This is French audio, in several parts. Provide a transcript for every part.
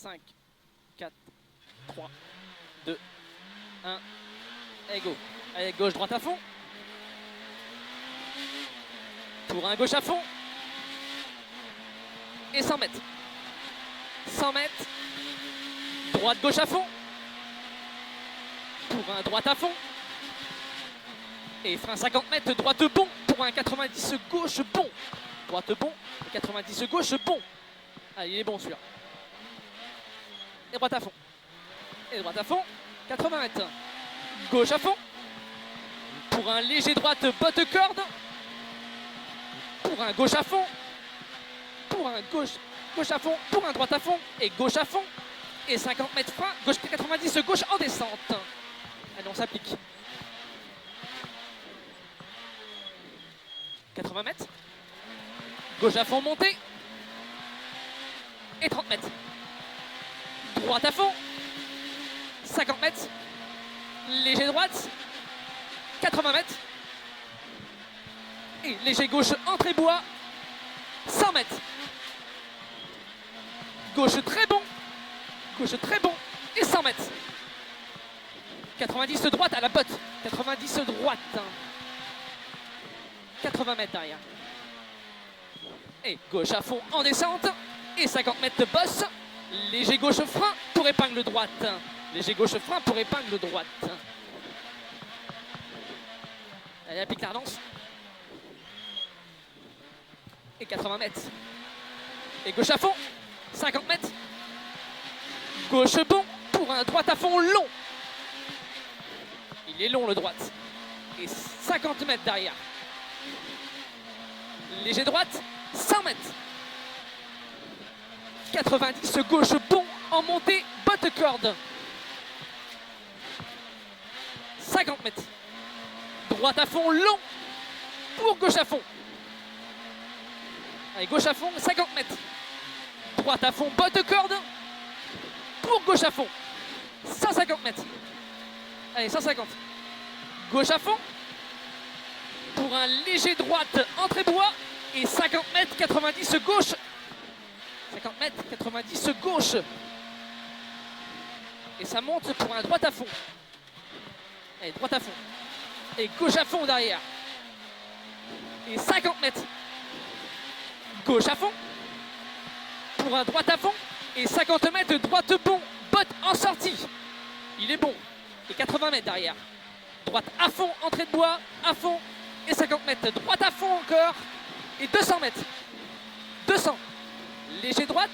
5, 4, 3, 2, 1, et go. Allez, gauche, droite à fond. Tour 1, gauche à fond. Et 100 mètres. 100 mètres. Droite, gauche à fond. Tour 1, droite à fond. Et frein 50 mètres, droite bon. Pour un 90 gauche bon. Droite bon, 90 gauche bon. Allez, il est bon celui-là. Et droite à fond. Et droite à fond, 80 mètres. Gauche à fond. Pour un léger droite, botte corde. Pour un gauche à fond. Pour un gauche à fond. Pour un droite à fond. Et gauche à fond. Et 50 mètres frein. Gauche 90, gauche en descente. Allez, on s'applique. 80 mètres. Gauche à fond montée. Et 30 mètres. Droite à fond. 50 mètres. Léger droite. 80 mètres. Et léger gauche entrée bois. 100 mètres. Gauche très bon. Gauche très bon. Et 100 mètres. 90 droite à la botte. 90 droite. 80 mètres derrière. Et gauche à fond en descente. Et 50 mètres de bosse. Léger gauche frein pour épingle droite. Léger gauche frein pour épingle droite. Allez, applique la relance. Et 80 mètres. Et gauche à fond. 50 mètres. Gauche bon pour un droite à fond long. Il est long le droite. Et 50 mètres derrière. Léger droite. 100 mètres. 90 gauche bon en montée, botte corde. 50 mètres. Droite à fond long pour gauche à fond. Allez, gauche à fond, 50 mètres. Droite à fond, botte corde pour gauche à fond. 150 mètres. Allez, 150. Gauche à fond pour un léger droite entrée bois. Et 50 mètres, 90 gauche. 50 mètres, 90 gauche. Et ça monte pour un droite à fond. Allez, droite à fond. Et gauche à fond derrière. Et 50 mètres. Gauche à fond. Pour un droite à fond. Et 50 mètres, droite bon. Botte en sortie. Il est bon. Et 80 mètres derrière. Droite à fond, entrée de bois. À fond. Et 50 mètres. Droite à fond encore. Et 200 mètres. 200. Léger droite.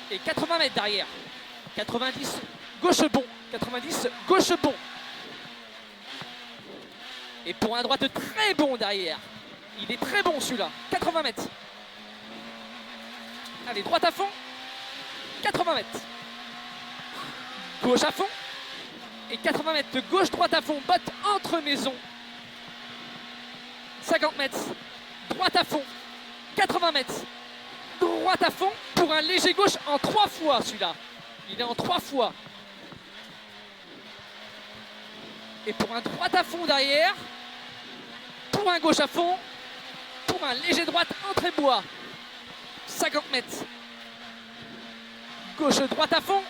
Et 80 mètres derrière. 90. Gauche bon. 90. Gauche bon. Et pour un droite très bon derrière. Il est très bon celui-là. 80 mètres. Allez, droite à fond. 80 mètres. Gauche à fond. Et 80 mètres. Gauche, droite à fond. Botte entre maisons. 50 mètres. Droite à fond. 80 mètres. Droite à fond pour un léger gauche en 3 fois celui-là. Il est en 3 fois. Et pour un droite à fond derrière. Pour un gauche à fond. Pour un léger droite entrée bois. 50 mètres. Gauche, droite à fond.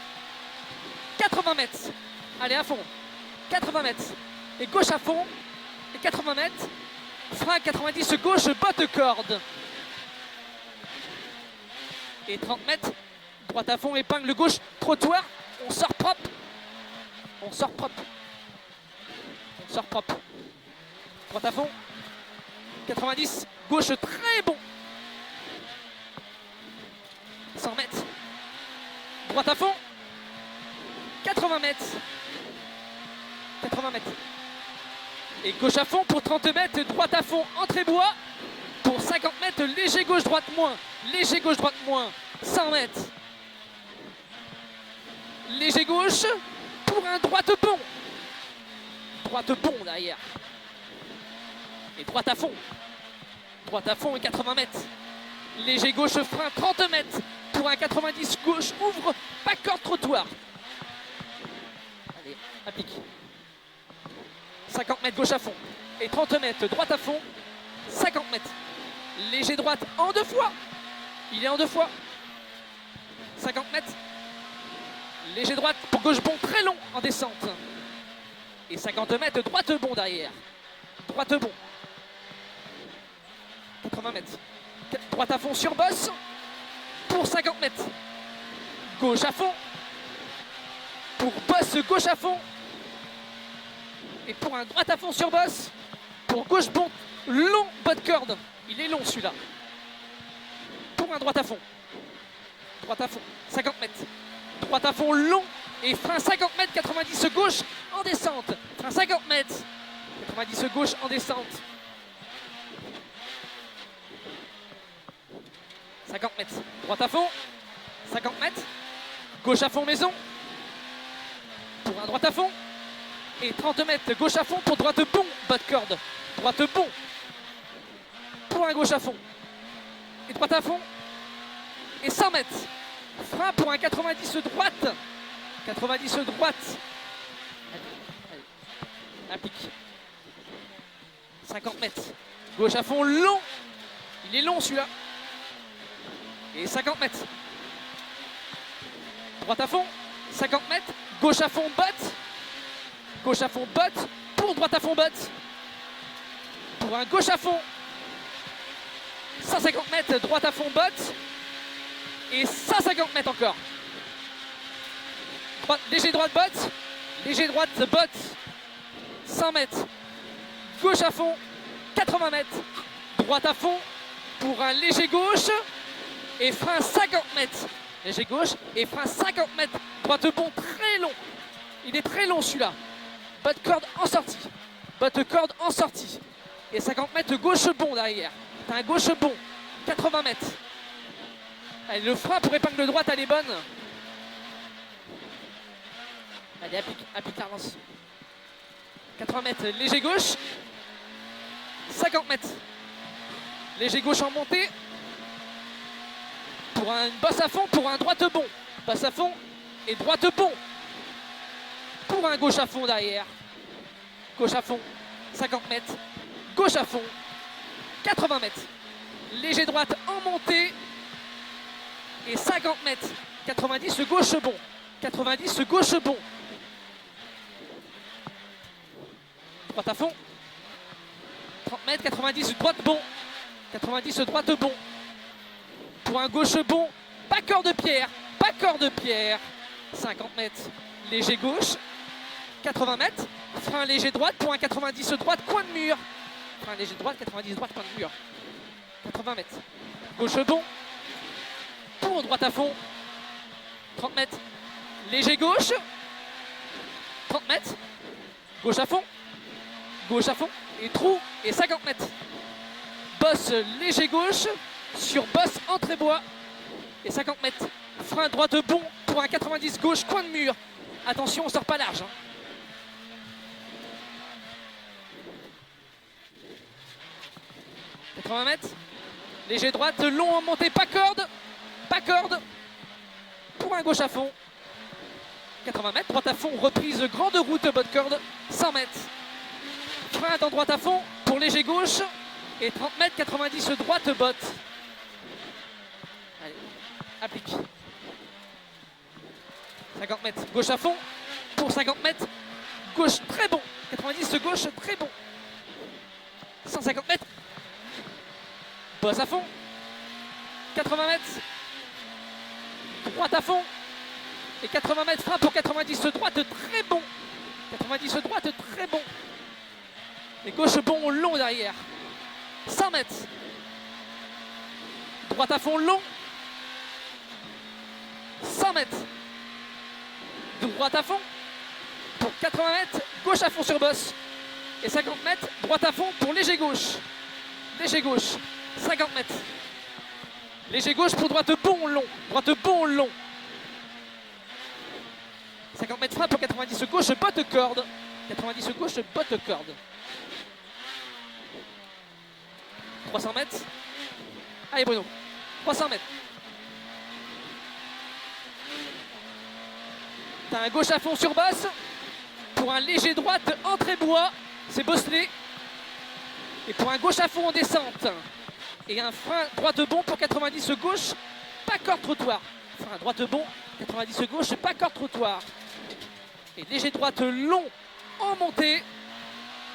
80 mètres. Allez, à fond. 80 mètres. Et gauche à fond. Et 80 mètres. Frein 90 gauche, botte corde. Et 30 mètres. Droite à fond, épingle gauche, trottoir. On sort propre. On sort propre. On sort propre. Droite à fond. 90. Gauche très bon. 100 mètres. Droite à fond. 80 mètres. 80 mètres. Et gauche à fond pour 30 mètres. Droite à fond, entrée bois. Pour 50 mètres, léger gauche, droite moins. Léger gauche, droite moins. 100 mètres. Léger gauche pour un droite bon. Droite bon derrière. Et droite à fond. Droite à fond et 80 mètres. Léger gauche, frein 30 mètres. Pour un 90 gauche, ouvre, pas corde, trottoir. Allez, applique. 50 mètres gauche à fond. Et 30 mètres droite à fond. 50 mètres. Léger droite en 2 fois. Il est en 2 fois. 50 mètres. Léger droite pour gauche bon, très long en descente. Et 50 mètres, droite bon derrière. Droite bon. 80 mètres. Droite à fond sur bosse. Pour 50 mètres. Gauche à fond. Pour bosse, gauche à fond. Et pour un droite à fond sur bosse. Pour gauche bon, long bas de corde. Il est long celui-là. Pour un droite à fond. Droite à fond, 50 mètres. Droite à fond long et frein 50 mètres, 90 gauche en descente. Frein 50 mètres, 90 gauche en descente. 50 mètres, droite à fond, 50 mètres. Gauche à fond maison. Pour un droite à fond. Et 30 mètres, gauche à fond pour droite bon, bas de corde. Droite bon. Pour un gauche à fond. Et droite à fond. Et 100 mètres. Frein pour un 90 droite. 90 droite. Allez. Applique. 50 mètres. Gauche à fond long. Il est long celui-là. Et 50 mètres. Droite à fond. 50 mètres. Gauche à fond botte. Gauche à fond botte. Pour droite à fond botte. Pour un gauche à fond. 150 mètres. Droite à fond botte. Et 150 mètres encore. Léger droite botte. Léger droite botte. 100 mètres. Gauche à fond. 80 mètres. Droite à fond. Pour un léger gauche. Et frein 50 mètres. Léger gauche. Et frein 50 mètres. Droite bon très long. Il est très long celui-là. Bas de corde en sortie. Bas de corde en sortie. Et 50 mètres gauche bon derrière. T'as un gauche bon. 80 mètres. Allez, le frein pour épingle droite, elle est bonne. Allez, applique la relance. 80 mètres, léger gauche. 50 mètres. Léger gauche en montée. Pour un bosse à fond, pour un droite bon. Bosse à fond et droite bon. Pour un gauche à fond derrière. Gauche à fond, 50 mètres. Gauche à fond, 80 mètres. Léger droite en montée. Et 50 mètres, 90 gauche bon, 90 gauche bon. Droite à fond, 30 mètres, 90 droite bon, 90 droite bon. Pour un gauche bon, pas corps de pierre, 50 mètres, léger gauche, 80 mètres, frein léger droite pour un 90 droite, coin de mur. Frein léger droite, 90 droite, coin de mur. 80 mètres, gauche bon. Pour droite à fond, 30 mètres, léger gauche, 30 mètres, gauche à fond, et trou, et 50 mètres. Bosse léger gauche, sur bosse entrée bois, et 50 mètres. Frein droite bon pour un 90 gauche, coin de mur. Attention, on sort pas large. 80 mètres, léger droite, long en montée, pas corde. Pour un gauche à fond. 80 mètres, droite à fond, reprise grande route, bas de corde, 100 mètres. Frein dans droite à fond pour léger gauche. Et 30 mètres, 90 droite, botte. Allez, applique. 50 mètres, gauche à fond. Pour 50 mètres, gauche très bon. 90 gauche très bon. 150 mètres. Bosse à fond. 80 mètres. Droite à fond. Et 80 mètres frein pour 90 droite très bon. 90 droite très bon. Et gauche bon long derrière. 100 mètres. Droite à fond long. 100 mètres. Droite à fond. Pour 80 mètres. Gauche à fond sur bosse. Et 50 mètres. Droite à fond pour léger gauche. Léger gauche. 50 mètres. Léger gauche pour droite bon long. Droite bon long. 50 mètres frein pour 90 gauche, botte corde. 90 gauche, botte corde. 300 mètres. Allez Bruno. 300 mètres. T'as un gauche à fond sur bosse. Pour un léger droite, entrée bois. C'est bosselé. Et pour un gauche à fond en descente. Et un frein droite bon pour 90 gauche. Pas corde trottoir. Frein droite bon, 90 gauche, pas corde trottoir. Et léger droite long en montée.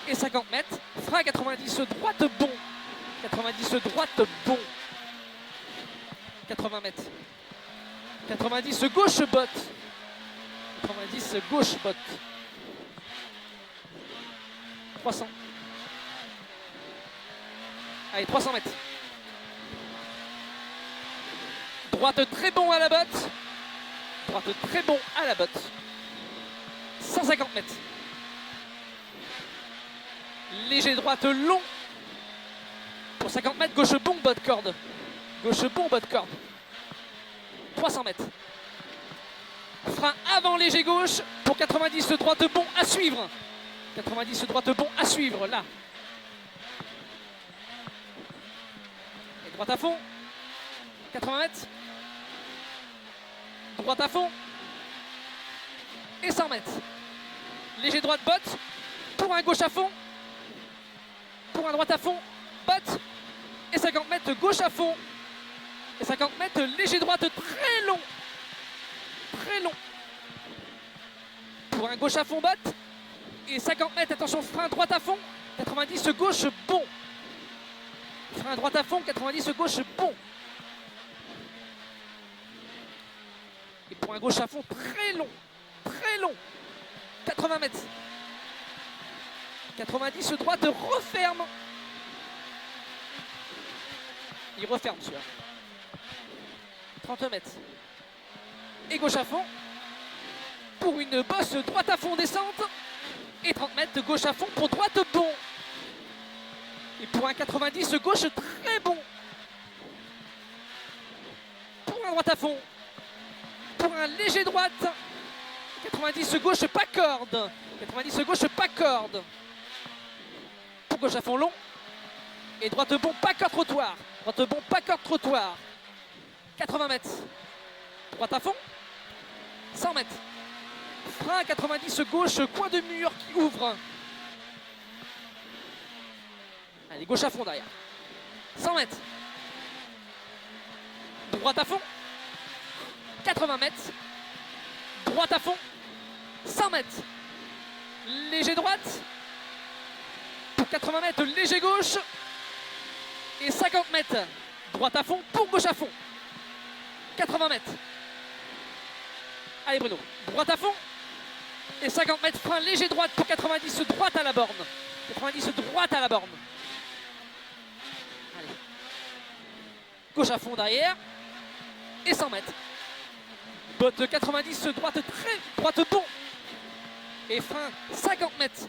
Et 50 mètres. Frein 90 droite bon. 90 droite bon. 80 mètres. 90 gauche botte. 90 gauche botte. 300. Allez, 300 mètres. Droite très bon à la botte. Droite très bon à la botte. 150 mètres. Léger droite long. Pour 50 mètres, gauche bon, botte corde. Gauche bon, botte corde. 300 mètres. Frein avant léger gauche pour 90 droite bon à suivre. 90 droite bon à suivre, là. Et droite à fond. 80 mètres. Droite à fond. Et 100 mètres. Léger droite botte. Pour un gauche à fond. Pour un droite à fond. Botte. Et 50 mètres gauche à fond. Et 50 mètres léger droite très long. Très long. Pour un gauche à fond botte. Et 50 mètres, attention, frein droite à fond. 90 gauche bon. Frein droite à fond, 90 gauche bon. Et pour un gauche à fond très long. Très long. 80 mètres. 90 droite referme. Il referme celui-là. 30 mètres. Et gauche à fond. Pour une bosse droite à fond descente. Et 30 mètres de gauche à fond pour droite bon. Et pour un 90 gauche très bon. Pour un droite à fond. Pour un léger droite. 90 gauche pas corde. 90 gauche pas corde. Pour gauche à fond long. Et droite bon pas corde trottoir. Droite bon pas corde trottoir. 80 mètres. Droite à fond. 100 mètres. Frein 90 gauche, coin de mur qui ouvre. Allez, gauche à fond derrière. 100 mètres. Droite à fond. 80 mètres. Droite à fond. 100 mètres. Léger droite. Pour 80 mètres, léger gauche. Et 50 mètres. Droite à fond pour gauche à fond. 80 mètres. Allez Bruno. Droite à fond. Et 50 mètres, frein léger droite pour 90 droite à la borne. 90 droite à la borne. Allez. Gauche à fond derrière. Et 100 mètres. Botte 90 droite droite bon. Et frein 50 mètres.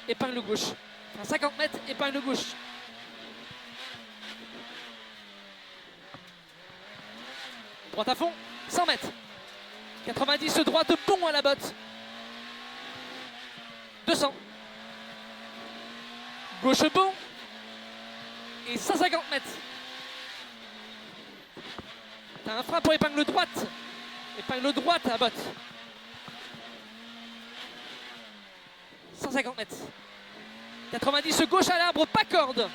Épingle gauche. Frein 50 mètres, épingle gauche. Droite à fond, 100 mètres. 90 droite bon à la botte. 200. Gauche bon. Et 150 mètres. T'as un frein pour épingle droite. Épingle droite à botte. 150 mètres. 90 gauche à l'arbre, pas corde.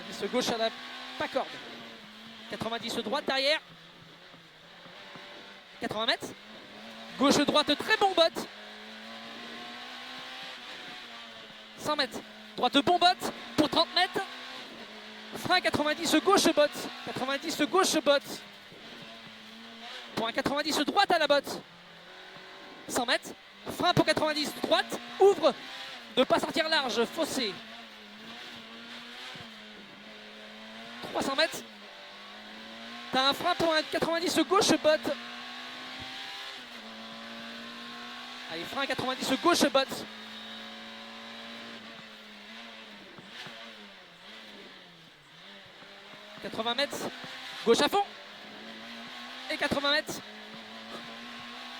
90 gauche à la pas corde. 90 droite derrière. 80 mètres. Gauche droite très bon botte. 100 mètres. Droite bon botte pour 30 mètres. Frein 90 gauche botte. 90 gauche botte. Pour un 90 droite à la botte. 100 mètres. Frein pour 90 droite. Ouvre. Ne pas sortir large. Fossé. 300 mètres. T'as un frein pour un 90 gauche botte. Allez, frein 90 gauche botte. « 80 mètres, gauche à fond. Et 80 mètres.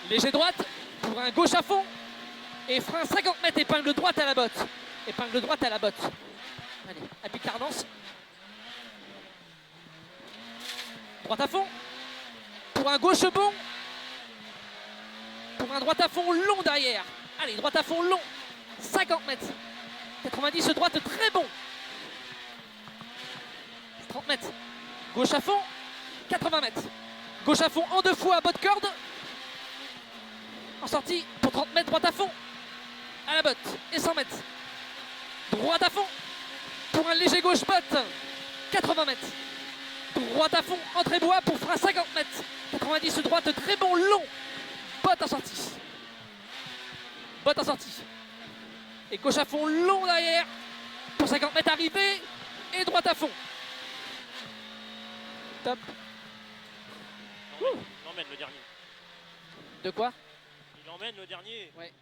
Léger droite pour un gauche à fond. Et frein 50 mètres, épingle droite à la botte. Épingle droite à la botte. Allez, appui cadence. Droite à fond. Pour un gauche bon. Pour un droite à fond long derrière. Allez, droite à fond long. 50 mètres. 90 droite très bon. 30 mètres. Gauche à fond. 80 mètres. Gauche à fond en 2 fois, botte corde. En sortie pour 30 mètres, droite à fond. À la botte et 100 mètres. Droite à fond pour un léger gauche botte. 80 mètres. Droite à fond, entrée bois pour frein 50 mètres. 90 droite, très bon long. Botte en sortie. Botte en sortie. Et gauche à fond, long derrière. Pour 50 mètres arrivée. Et droite à fond. Top. Il emmène le dernier. De quoi? Il emmène le dernier. Ouais.